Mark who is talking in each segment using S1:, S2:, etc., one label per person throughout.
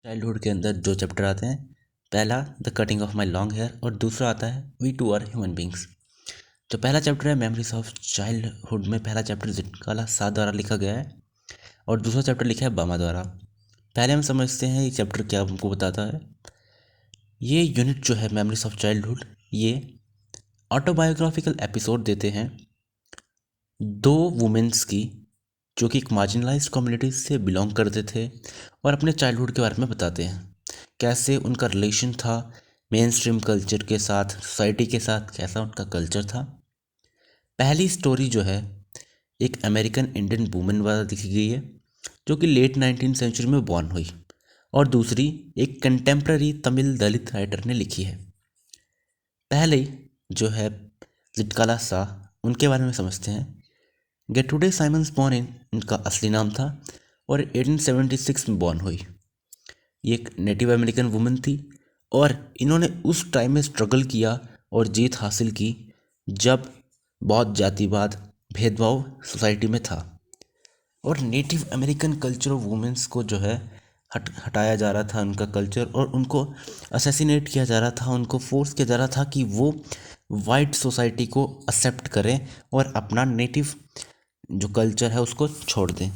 S1: Childhood के अंदर जो चैप्टर आते हैं, पहला the cutting of my long hair और दूसरा आता है we two are human beings. जो पहला चैप्टर है मेमोरीज ऑफ चाइल्डहुड में पहला चैप्टर जिटकाला सा द्वारा लिखा गया है और दूसरा चैप्टर लिखा है बामा द्वारा। पहले हम समझते हैं ये चैप्टर क्या हमको बताता है। ये यूनिट जो है मेमोरीज ऑफ चाइल्डहुड, ये ऑटोबायोग्राफिकल एपिसोड देते हैं दो वुमेन्स की जो कि एक मार्जिनलाइज्ड कम्युनिटी से बिलोंग करते थे और अपने चाइल्डहुड के बारे में बताते हैं, कैसे उनका रिलेशन था मेन स्ट्रीम कल्चर के साथ, सोसाइटी के साथ, कैसा उनका कल्चर था। पहली स्टोरी जो है एक अमेरिकन इंडियन वुमेन द्वारा लिखी गई है जो कि लेट 19th सेंचुरी में बॉर्न हुई, और दूसरी एक कंटेम्प्ररी तमिल दलित राइटर ने लिखी है। पहले जो है जिटकाला सा, उनके बारे में समझते हैं। गेटरूडे साइमन्स बॉर्न इनका असली नाम था और 1876 में बॉर्न हुई। ये एक नेटिव अमेरिकन वुमन थी और इन्होंने उस टाइम में स्ट्रगल किया और जीत हासिल की जब बहुत जातिवाद, भेदभाव सोसाइटी में था और native American culture of women's को जो है हटाया जा रहा था उनका कल्चर, और उनको असैसिनेट किया जा रहा था, उनको फोर्स किया जा रहा था कि वो वाइट सोसाइटी को एक्सेप्ट करें और अपना नेटिव जो कल्चर है उसको छोड़ दें।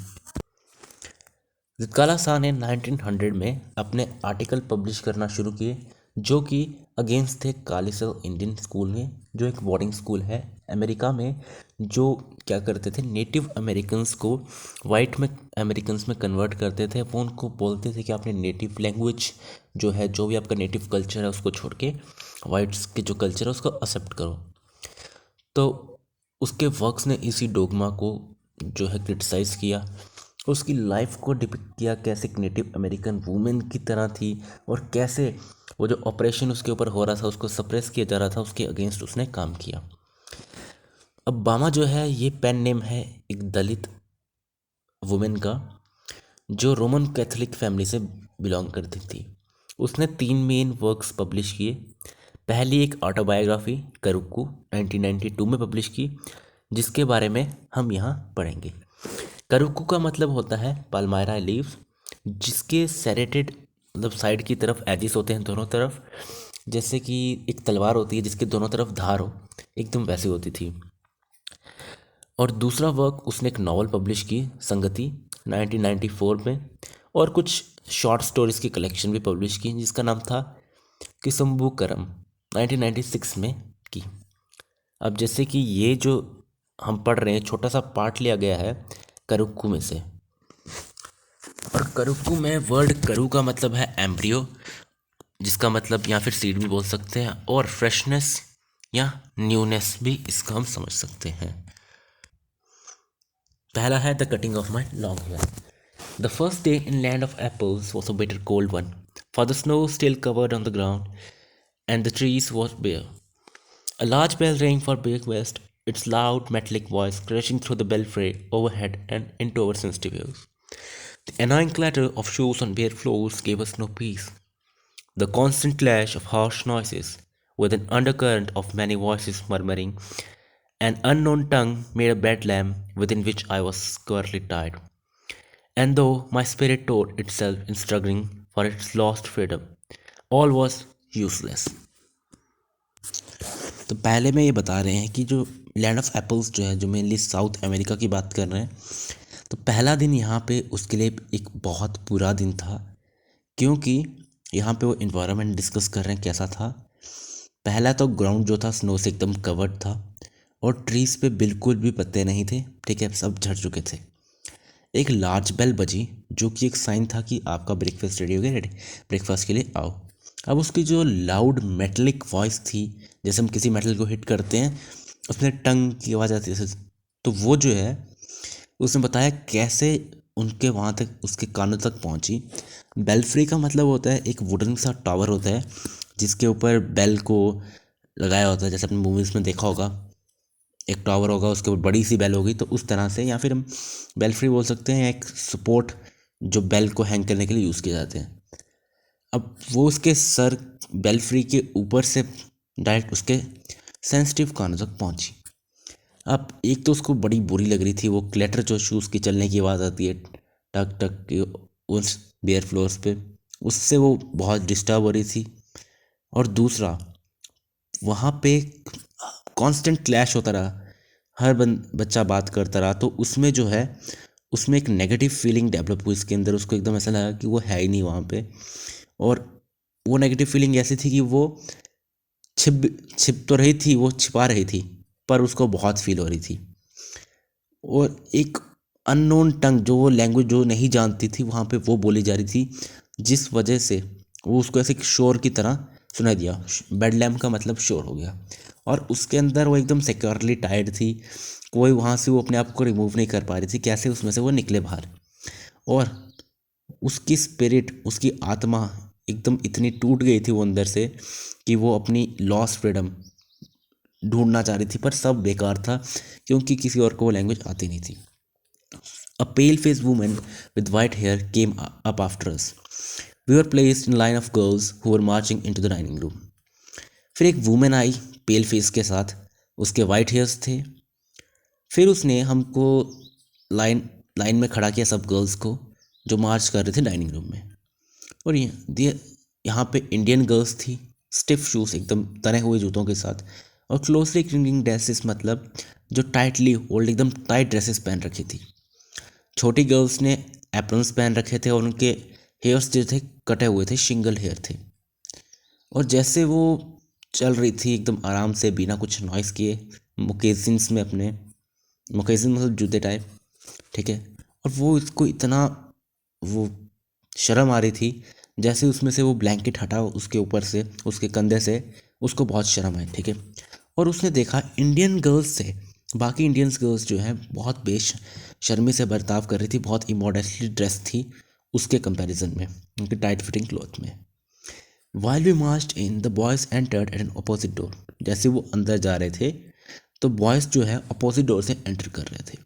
S1: जितकाला शाह ने 1900 में अपने आर्टिकल पब्लिश करना शुरू किए जो कि अगेंस्ट थे कालिसल इंडियन स्कूल में, जो एक बोर्डिंग स्कूल है अमेरिका में, जो क्या करते थे नेटिव अमेरिकन्स को वाइट में अमेरिकन्स में कन्वर्ट करते थे। वो उनको बोलते थे कि अपने नेटिव लैंग्वेज जो है, जो भी आपका नेटिव कल्चर है उसको छोड़ के वाइट्स के जो कल्चर है उसको एक्सेप्ट करो। तो उसके वर्क्स ने इसी डोगमा को जो है क्रिटिसाइज़ किया, उसकी लाइफ को डिपिक्ट किया, कैसे एक नेटिव अमेरिकन वुमेन की तरह थी और कैसे वो जो ऑपरेशन उसके ऊपर हो रहा था उसको सप्रेस किया जा रहा था, उसके अगेंस्ट उसने काम किया। अब बामा जो है ये पेन नेम है एक दलित वुमेन का जो रोमन कैथोलिक फैमिली से बिलोंग करती थी। उसने 3 मेन वर्क्स पब्लिश किए। पहली एक ऑटोबायोग्राफी करुक्कू 1992 में पब्लिश की, जिसके बारे में हम यहाँ पढ़ेंगे। करुक्कू का मतलब होता है पाल्मायरा लीव्स, जिसके सेरेटेड मतलब साइड की तरफ एजिस होते हैं दोनों तरफ, जैसे कि एक तलवार होती है जिसके दोनों तरफ धार हो, एकदम वैसी होती थी। और दूसरा वर्क उसने एक नॉवल पब्लिश की संगति 1994 में, और कुछ शॉर्ट स्टोरीज की कलेक्शन भी पब्लिश की जिसका नाम था किसम्बू करम 1996 में की। अब जैसे कि ये जो हम पढ़ रहे हैं छोटा सा पार्ट लिया गया है करुक्कू में से, और करुक्कू में वर्ड करू का मतलब है एम्ब्रियो, जिसका मतलब या फिर सीड भी बोल सकते हैं, और फ्रेशनेस या न्यूनेस भी इसका हम समझ सकते हैं। पहला है the cutting of my long hair. The first day in land of apples was a bitter cold one, for the snow still covered on the ground and the trees was bare. A large bell rang for breakfast, its loud metallic voice crashing through the belfry overhead and into our sensitive ears. The annoying clatter of shoes on bare floors gave us no peace. The constant clash of harsh noises, with an undercurrent of many voices murmuring, an unknown tongue made a bedlam within which I was squarely tied. And though my spirit tore itself in struggling for its lost freedom, all was useless. तो पहले में ये बता रहे हैं कि जो land of apples जो है, जो मेनली साउथ अमेरिका की बात कर रहे हैं, तो पहला दिन यहाँ पे उसके लिए एक बहुत बुरा दिन था, क्योंकि यहाँ पे वो इन्वायरमेंट डिस्कस कर रहे हैं कैसा था। पहला तो ग्राउंड जो था स्नो से एकदम कवर्ड था और ट्रीज पे बिल्कुल भी पत्ते नहीं थे, ठीक है, सब झड़ चुके थे। एक लार्ज बेल बजी जो कि एक साइन था कि आपका ब्रेकफास्ट रेडी हो गया, रेडी ब्रेकफास्ट के लिए आओ। अब उसकी जो लाउड मेटलिक वॉइस थी, जैसे हम किसी मेटल को हिट करते हैं उसमें टंग की आवाज़ आती है, तो वो जो है उसने बताया कैसे उनके वहाँ तक उसके कानों तक पहुँची। बेल्फ्री का मतलब होता है एक वुडन सा टावर होता है जिसके ऊपर बेल को लगाया होता है, जैसे अपने मूवीज़ में देखा होगा, एक टावर होगा उसके ऊपर बड़ी सी बेल होगी, तो उस तरह से, या फिर हम बेल्फ्री बोल सकते हैं, एक सपोर्ट जो बेल को हैंग करने के लिए यूज़ किए जाते हैं। अब वो उसके सर बेल्फ्री के ऊपर से डायरेक्ट उसके सेंसिटिव कानों तक पहुंची। अब एक तो उसको बड़ी बुरी लग रही थी वो क्लैटर, जो शूज़ की चलने की आवाज़ आती है टक टक की उस बेयर फ्लोर्स पे, उससे वो बहुत डिस्टर्ब हो रही थी। और दूसरा, वहाँ पे कांस्टेंट क्लैश होता रहा, हर बच्चा बात करता रहा, तो उसमें जो है उसमें एक नेगेटिव फीलिंग डेवलप हुई इसके अंदर। उसको एकदम ऐसा लगा कि वो है ही नहीं वहाँ पे। और वो नेगेटिव फीलिंग ऐसी थी कि वो छिप छिप तो रही थी, वो छिपा रही थी, पर उसको बहुत फील हो रही थी। और एक अननोन टंग, जो वो लैंग्वेज जो नहीं जानती थी, वहाँ पे वो बोली जा रही थी, जिस वजह से वो उसको ऐसे एक शोर की तरह सुनाई दिया। बेड लैम्प का मतलब शोर हो गया। और उसके अंदर वो एकदम सिक्योरली टाइड थी, कोई वहाँ से वो अपने आप को रिमूव नहीं कर पा रही थी, कैसे उसमें से वो निकले बाहर। और उसकी स्पिरिट, उसकी आत्मा एकदम इतनी टूट गई थी वो अंदर से, कि वो अपनी लॉस्ट फ्रीडम ढूंढना चाह रही थी, पर सब बेकार था, क्योंकि किसी और को वो लैंग्वेज आती नहीं थी। A pale faced woman with white hair came up after us. We were placed in a line of girls who were marching into the dining room. फिर एक वुमेन आई पेल फेस के साथ, उसके white hairs थे। फिर उसने हमको line line में खड़ा किया, सब गर्ल्स को जो मार्च कर रहे थे डाइनिंग रूम में। और यहाँ पे इंडियन गर्ल्स थी, स्टिफ शूज, एकदम तने हुए जूतों के साथ, और क्लोजली क्लिंगिंग ड्रेसेस, मतलब जो टाइटली होल्ड, एकदम टाइट ड्रेसेस पहन रखी थी। छोटी गर्ल्स ने एप्रन्स पहन रखे थे, और उनके हेयर्स जो थे कटे हुए थे, सिंगल हेयर थे। और जैसे वो चल रही थी एकदम आराम से, बिना कुछ नॉइस किए, मोकेसिन्स में अपने, मोकेसिन मतलब जूते टाइप, ठीक है। और वो इसको इतना वो शर्म आ रही थी, जैसे उसमें से वो ब्लैंकेट हटा उसके ऊपर से, उसके कंधे से, उसको बहुत शर्म आई, ठीक है। और उसने देखा इंडियन गर्ल्स से बाकी इंडियंस गर्ल्स जो हैं बहुत बेशर्मी से बर्ताव कर रही थी, बहुत इमोडेस्टली ड्रेस थी उसके कंपैरिजन में, उनके टाइट फिटिंग क्लॉथ में। While we marched in, the boys entered at an opposite door. जैसे वो अंदर जा रहे थे, तो बॉयज़ जो है अपोजिट डोर से एंटर कर रहे थे।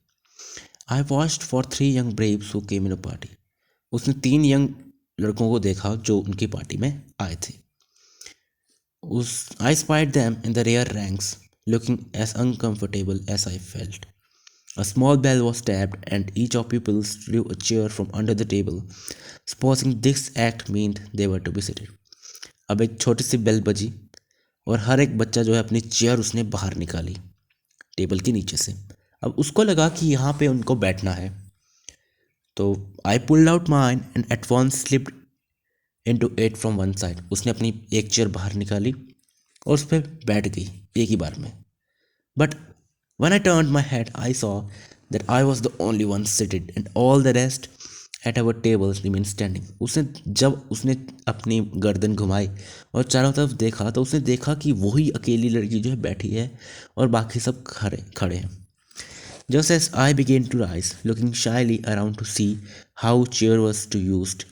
S1: I watched for 3 young Braves who came in a party. उसने 3 यंग लड़कों को देखा जो उनकी पार्टी में आए थे। उस I spied them in the rear ranks, looking as uncomfortable as I felt. A small bell was tapped, and each of pupils drew a chair from under the table, supposing this act meant they were to be seated. अब एक छोटी सी bell बजी, और हर एक बच्चा जो है अपनी चेयर उसने बाहर निकाली टेबल के नीचे से। अब उसको लगा कि यहाँ पे उनको बैठना है, तो I pulled out mine and at once slipped into it from one side. उसने अपनी एक चेयर बाहर निकाली और उस पर बैठ गई एक ही बार में। But when I turned my head, I saw that I was the only one seated, and all the rest at our tables remained standing. जब उसने अपनी गर्दन घुमाई और चारों तरफ देखा, तो उसने देखा कि वही अकेली लड़की जो है बैठी है, और बाकी सब खड़े खड़े हैं। Just as I began to rise, looking shyly around to see how chair was to used,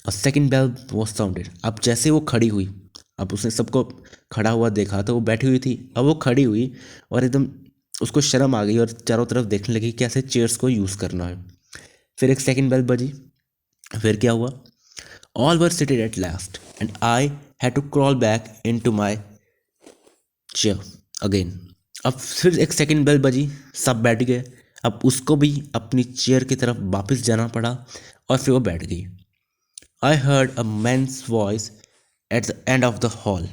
S1: a second bell was sounded. अब जैसे वो खड़ी हुई, अब उसने सबको खड़ा हुआ देखा, तो वो बैठी हुई थी, अब वो खड़ी हुई, और एकदम उसको शर्म आ गई, और चारों तरफ देखने लगी कैसे चेयर्स को यूज़ करना है। फिर एक सेकंड बेल बजी। फिर क्या हुआ? All were seated at last, and I had to crawl back into my chair again. अब फिर एक सेकंड बेल बजी, सब बैठ गए। अब उसको भी अपनी चेयर की तरफ वापस जाना पड़ा, और फिर वो बैठ गई। I heard a man's voice at the end of the hall,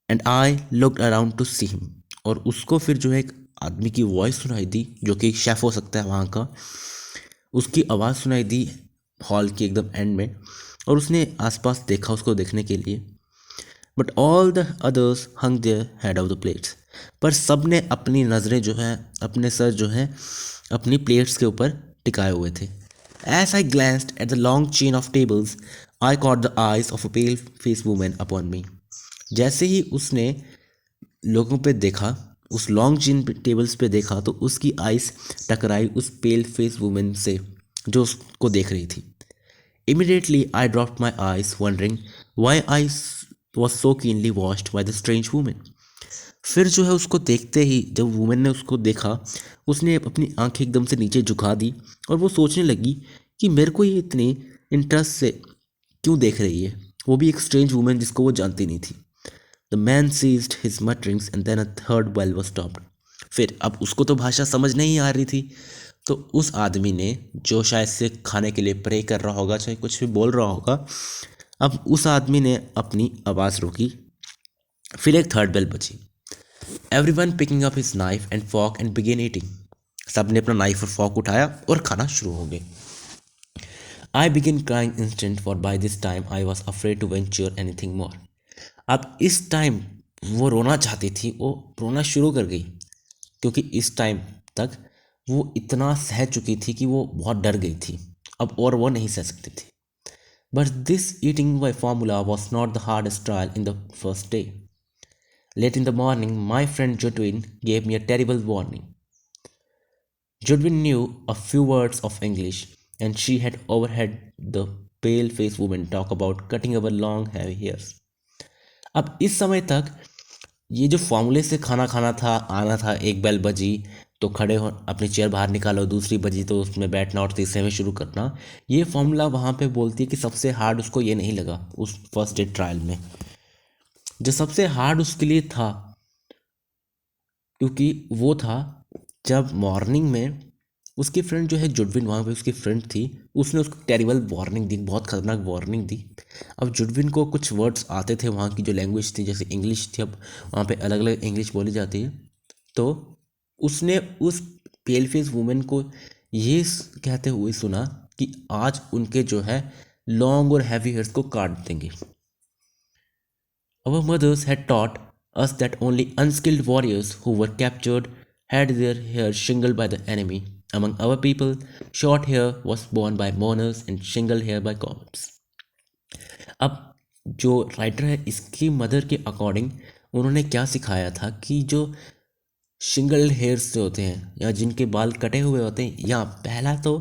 S1: and I looked around to see him. और उसको फिर जो है एक आदमी की वॉइस सुनाई दी, जो कि शेफ हो सकता है वहाँ का। उसकी आवाज़ सुनाई दी हॉल के एकदम एंड में, और उसने आसपास देखा उसको देखने के लिए। But all the others hung their head of the plates. पर सब ने अपनी नज़रें जो है, अपने सर जो है अपनी प्लेट्स के ऊपर टिकाए हुए थे। As I glanced at the long chain of tables, I caught the eyes of a pale-faced woman upon me. जैसे ही उसने लोगों पे देखा, उस लॉन्ग चेन टेबल्स पे देखा, तो उसकी आइज टकराई उस पेल फेस वुमेन से जो उसको देख रही थी। Immediately I dropped my eyes, wondering why I was so keenly watched by the strange woman. फिर जो है उसको देखते ही, जब वुमेन ने उसको देखा, उसने अपनी आंखें एकदम से नीचे झुका दी, और वो सोचने लगी कि मेरे को ये इतनी इंटरेस्ट से क्यों देख रही है, वो भी एक स्ट्रेंज वुमेन जिसको वो जानती नहीं थी। The man ceased his mutterings and then a third bell was stopped. फिर अब उसको तो भाषा समझ नहीं आ रही थी, तो उस आदमी ने, जो शायद से खाने के लिए प्रे कर रहा होगा, चाहे कुछ भी बोल रहा होगा, अब उस आदमी ने अपनी आवाज़ रोकी। फिर एक थर्ड बेल बजी। Everyone picking up his knife and fork and began eating. सब ने अपना नाइफ और फॉक उठाया और खाना शुरू हो गए। I begin crying instant, for by this time I was afraid to venture anything more. अब इस टाइम वो रोना चाहती थी, वो रोना शुरू कर गई, क्योंकि इस टाइम तक वो इतना सह चुकी थी कि वो बहुत डर गई थी, अब और वो नहीं सह सकती थी। But this eating by formula was not the hardest trial in the first day. Late in the morning, my friend Judwin gave me a terrible warning. Judwin knew a few words of English, and she had overheard the pale-faced woman talk about cutting our long, heavy hairs. अब इस समय तक ये जो फॉर्मूले से खाना खाना था, आना था, एक बेल बजी तो खड़े हो, अपनी चेयर बाहर निकालो, दूसरी बजी तो उसमें बैठना और तीसरे में शुरू करना, ये फॉर्मूला वहाँ पे बोलती है कि सबसे हार्ड उसको ये नहीं लगा उस फर्स्ट डे ट्रायल में। जो सबसे हार्ड उसके लिए था, क्योंकि वो था जब मॉर्निंग में उसकी फ्रेंड जो है जुडविन, वहाँ पे उसकी फ्रेंड थी, उसने उसको टेरिबल वार्निंग दी, बहुत खतरनाक वार्निंग दी। अब जुडविन को कुछ वर्ड्स आते थे, वहाँ की जो लैंग्वेज थी, जैसे इंग्लिश थी, अब वहाँ पे अलग अलग इंग्लिश बोली जाती है। तो उसने उस पेल फेस वुमेन को ये कहते हुए सुना कि आज उनके जो है लॉन्ग और हैवी हेयर्स को काट देंगे। Our mothers had taught us that only unskilled warriors who were captured had their hair shingled by the enemy. Among our people, short hair was worn by mourners and shingled hair by commons. अब जो writer है, इसकी mother के according उन्होंने क्या सिखाया था कि जो शिंगल हेयर्स जो होते हैं या जिनके बाल कटे हुए होते हैं, या पहला तो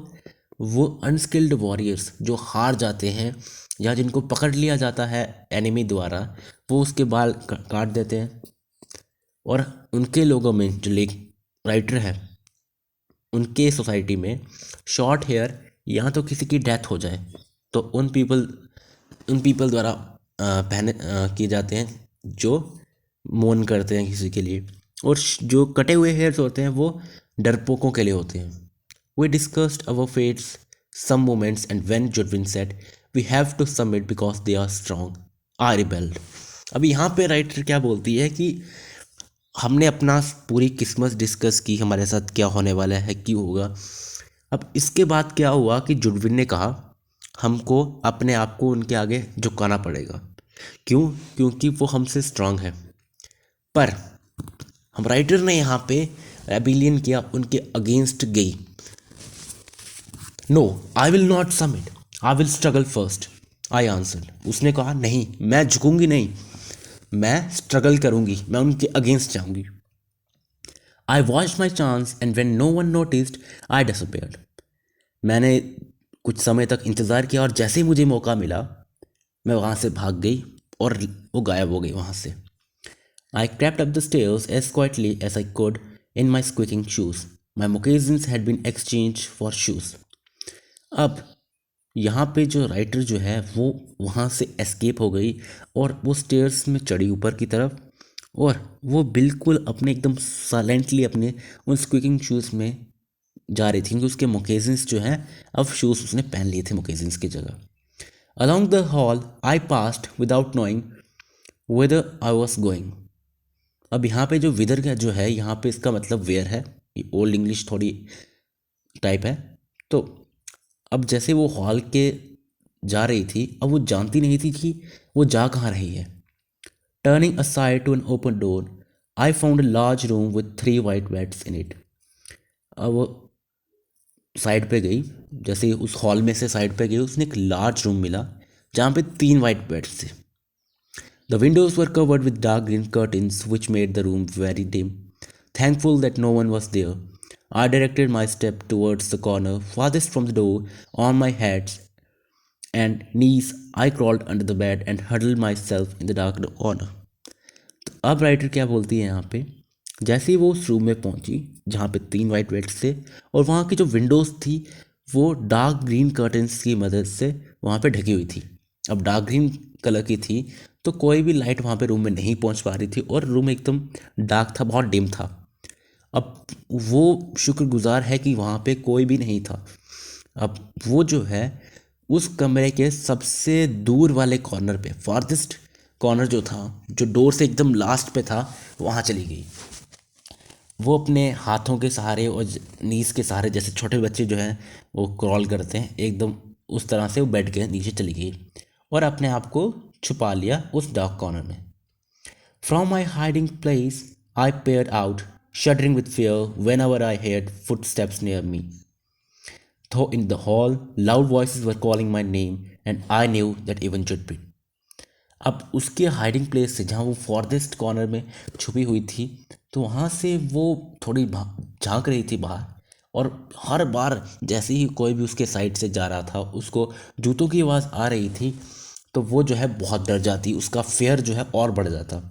S1: वो अनस्किल्ड वॉरियर्स जो हार जाते हैं या जिनको पकड़ लिया जाता है एनिमी द्वारा, वो उसके बाल काट देते हैं। और उनके लोगों में जो राइटर है, उनके सोसाइटी में शॉर्ट हेयर यहाँ तो किसी की डेथ हो जाए तो उन पीपल द्वारा पहने किए जाते हैं जो मौन करते हैं किसी के लिए, और जो कटे हुए हेयर्स होते हैं वो डरपोकों के लिए होते हैं। We discussed our fates some moments and when Judwin said we have to submit because they are strong, I rebelled. अब यहाँ पे राइटर क्या बोलती है कि हमने अपना पूरी किस्मत डिस्कस की, हमारे साथ क्या होने वाला है, क्यों होगा। अब इसके बाद क्या हुआ कि जुडविन ने कहा हमको अपने आप को उनके आगे झुकाना पड़ेगा। क्यों? क्योंकि वो हमसे स्ट्रांग है। पर हम राइटर ने यहाँ पे रेबिलियन किया, उनके अगेंस्ट गई। No, I will not submit, I will struggle first, I answered. उसने कहा नहीं, मैं झुकूंगी नहीं, मैं स्ट्रगल करूंगी, मैं उनके अगेंस्ट जाऊंगी। I watch my chance and when no one noticed I disappeared. मैंने कुछ समय तक इंतज़ार किया और जैसे ही मुझे मौका मिला मैं वहाँ से भाग गई और वो गायब हो गई वहाँ से। I crept up the stairs as quietly as I could in my squeaking shoes. My moccasins had been exchanged for shoes. अब यहाँ पे जो राइटर जो है वो वहाँ से एस्केप हो गई और वो स्टेयर्स में चढ़ी ऊपर की तरफ, और वो बिल्कुल अपने एकदम साइलेंटली अपने उन स्क्विकिंग शूज़ में जा रही थी, क्योंकि उसके मोकेजन्स जो हैं अब शूज़ उसने पहन लिए थे मोकेजन्स की जगह। Along the hall I passed without knowing whether I was going. अब यहाँ पे जो विदर का जो है, यहाँ पे इसका मतलब वेयर है, ये ओल्ड इंग्लिश थोड़ी टाइप है। तो अब जैसे वो हॉल के जा रही थी, अब वो जानती नहीं थी कि वो जा कहाँ रही है। Turning aside to an open door I found a large room with 3 white beds in it. अब वो साइड पे गई, जैसे उस हॉल में से साइड पे गई, उसने एक लार्ज रूम मिला जहाँ पे 3 वाइट बेड्स थे। The windows were covered with dark green curtains, which made the room very dim. Thankful that no one was there, I directed my step towards the corner farthest from the door. On my hands and knees, I crawled under the bed and huddled myself in the dark corner. तो अब writer क्या बोलती है यहाँ पे, जैसे ही वो उस रूम में पहुंची जहाँ पे 3 वाइट बेड्स थे और वहाँ की जो विंडोज़ थी वो डार्क ग्रीन कर्टन्स की मदद से वहाँ पे ढकी हुई थी। अब डार्क ग्रीन कलर की थी तो कोई भी लाइट वहाँ पे रूम में नहीं पहुँच पा रही थी और रूम एकदम डार्क था, बहुत डिम था। अब वो शुक्रगुजार है कि वहाँ पे कोई भी नहीं था। अब वो जो है उस कमरे के सबसे दूर वाले कॉर्नर पे, फारदेस्ट कॉर्नर जो था, जो डोर से एकदम लास्ट पे था, वहाँ चली गई। वो अपने हाथों के सहारे और नीज के सहारे, जैसे छोटे बच्चे जो हैं वो क्रॉल करते हैं, एकदम उस तरह से वो बेड के नीचे चली गई और अपने आप को छुपा लिया उस डार्क कॉर्नर में। From my hiding place, I peered out, shuddering with fear whenever I heard footsteps near me. Though in the hall, loud voices were calling my name, and I knew that even should be. अब उसके hiding place से, जहाँ वो फॉर्देस्ट corner में छुपी हुई थी, तो वहाँ से वो थोड़ी झांक रही थी बाहर। और हर बार जैसे ही कोई भी उसके साइड से जा रहा था, उसको जूतों की आवाज़ आ रही थी, तो वो जो है बहुत डर जाती, उसका फेयर जो है और बढ़ जाता।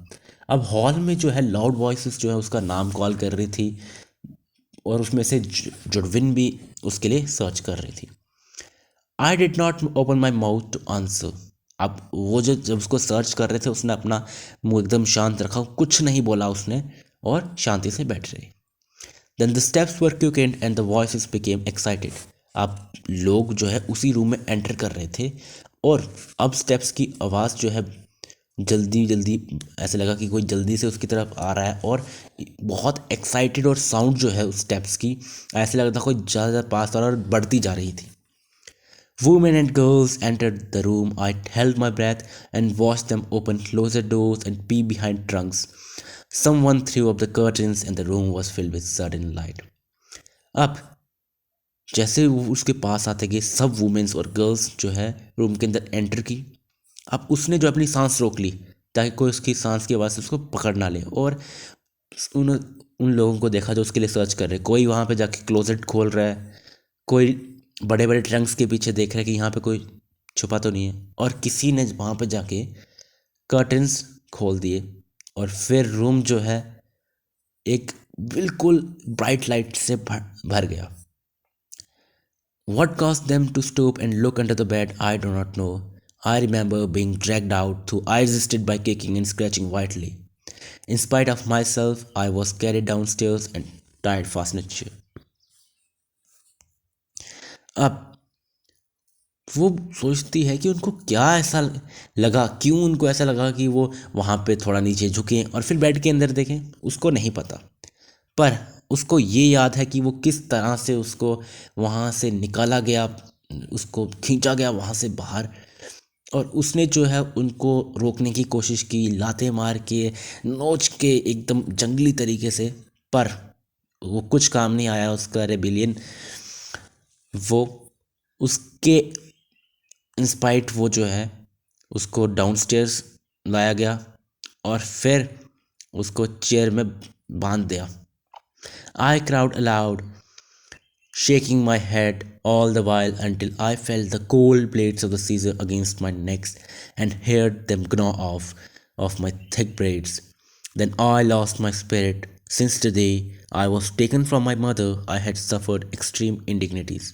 S1: अब हॉल में जो है लाउड वॉइसेस जो है उसका नाम कॉल कर रही थी, और उसमें से जुडविन भी उसके लिए सर्च कर रही थी। I did not open my mouth to answer. अब वो जो जब उसको सर्च कर रहे थे, उसने अपना मुंह एकदम शांत रखा, कुछ नहीं बोला उसने, और शांति से बैठ रही। Then the steps were quickened and the voices became excited. अब लोग जो है उसी रूम में एंटर कर रहे थे, और अब स्टेप्स की आवाज़ जो है जल्दी जल्दी, ऐसे लगा कि कोई जल्दी से उसकी तरफ आ रहा है, और बहुत एक्साइटेड, और साउंड जो है उस स्टेप्स की ऐसे लग रहा था कोई ज़्यादा पास आ रहा, और बढ़ती जा रही थी। Women and girls entered the room. I held my breath and watched them open closer doors and peep behind trunks. Someone threw up the curtains and the room was filled with sudden light. अब जैसे वो उसके पास आते गए, सब women's और girls जो है रूम के अंदर एंटर की। अब उसने जो अपनी सांस रोक ली, ताकि कोई उसकी सांस की आवाज़ से उसको पकड़ ना ले, और उन उन लोगों को देखा जो उसके लिए सर्च कर रहे। कोई वहाँ पे जाके क्लोजेट खोल रहा है, कोई बड़े बड़े ट्रंक्स के पीछे देख रहा है कि यहाँ पे कोई छुपा तो नहीं है, और किसी ने वहाँ पे जाके कर्टन्स खोल दिए, और फिर रूम जो है एक बिल्कुल ब्राइट लाइट से भर गया। What caused them to stoop and look under the bed, I do not know. I remember being dragged out, though I resisted by kicking and scratching wildly. In spite of myself, I was carried downstairs and tied fast in a chair. अब वो सोचती है कि उनको क्या ऐसा लगा, क्यों उनको ऐसा लगा कि वो वहाँ पे थोड़ा नीचे झुकें और फिर बेड के अंदर देखें, उसको नहीं पता। पर उसको ये याद है कि वो किस तरह से उसको वहाँ से निकाला गया, उसको खींचा गया वहाँ से बाहर, और उसने जो है उनको रोकने की कोशिश की, लाते मार के, नोच के एकदम जंगली तरीके से। पर वो कुछ काम नहीं आया, उसका रेबिलियन, वो उसके इंस्पाइट वो जो है उसको डाउनस्टेयर्स लाया गया, और फिर उसको चेयर में बांध दिया। I cried aloud, shaking my head all the while until I felt the cold blades of the scissor against my neck and heard them gnaw off my thick braids. Then I lost my spirit. Since the day I was taken from my mother, I had suffered extreme indignities.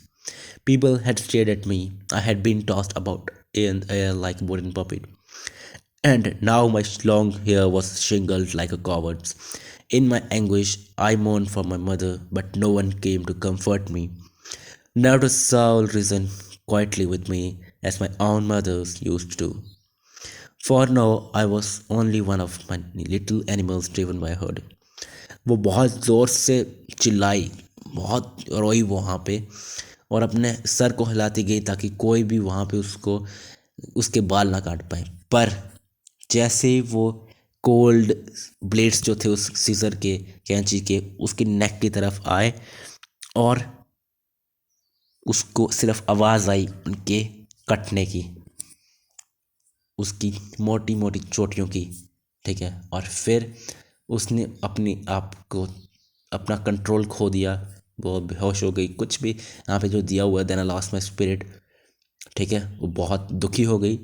S1: People had stared at me. I had been tossed about in the air like a wooden puppet. And now my long hair was shingled like a coward's. In my anguish, I mourned for my mother, but no one came to comfort me. Not a soul reasoned quietly with me as my own mothers used to. For now, I was only one of my little animals driven by herd. वो बहुत ज़ोर से चिल्लाई, बहुत रोई वहाँ पे, और अपने सर को हिलाती गई ताकि कोई भी वहाँ पे उसको उसके बाल ना काट पाए। पर जैसे ही वो कोल्ड ब्लेड्स जो थे उस सीजर के, कैंची के, उसकी नेक की तरफ आए, और उसको सिर्फ आवाज़ आई उनके कटने की, उसकी मोटी मोटी चोटियों की, ठीक है। और फिर उसने अपने आप को, अपना कंट्रोल खो दिया, वो बेहोश हो गई। कुछ भी यहाँ पे जो दिया हुआ है, then I lost my spirit, ठीक है। वो बहुत दुखी हो गई,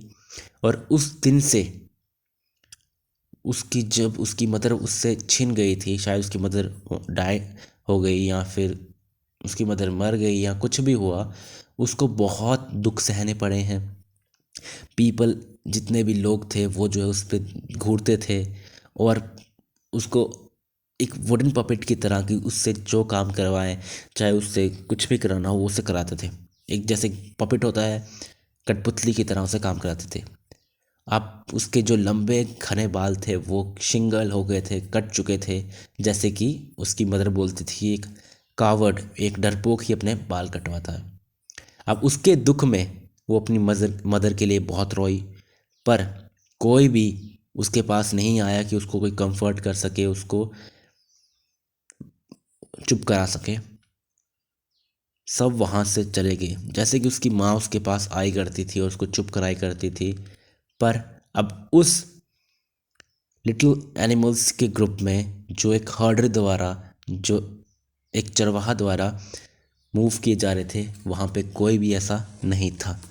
S1: और उस दिन से उसकी, जब उसकी मदर उससे छिन गई थी, शायद उसकी मदर डाई हो गई, या फिर उसकी मदर मर गई, या कुछ भी हुआ, उसको बहुत दुख सहने पड़े हैं। पीपल, जितने भी लोग थे वो जो है उस पर घूरते थे, और उसको एक वुडन पपेट की तरह कि उससे जो काम करवाएं, चाहे उससे कुछ भी कराना हो वो उससे कराते थे। एक जैसे पपेट होता है, कठपुतली की तरह उसे काम कराते थे। आप उसके जो लंबे घने बाल थे वो शिंगल हो गए थे, कट चुके थे। जैसे कि उसकी मदर बोलती थी, एक कावर्ड, एक डरपोक ही अपने बाल कटवाता है। अब उसके दुख में वो अपनी मदर मदर के लिए बहुत रोई, पर कोई भी उसके पास नहीं आया कि उसको कोई कंफर्ट कर सके, उसको चुप करा सके। सब वहाँ से चले गए। जैसे कि उसकी माँ उसके पास आई करती थी और उसको चुप कराई करती थी, पर अब उस लिटिल एनिमल्स के ग्रुप में जो एक हर्डर द्वारा, जो एक चरवाहा द्वारा मूव किए जा रहे थे, वहाँ पे कोई भी ऐसा नहीं था।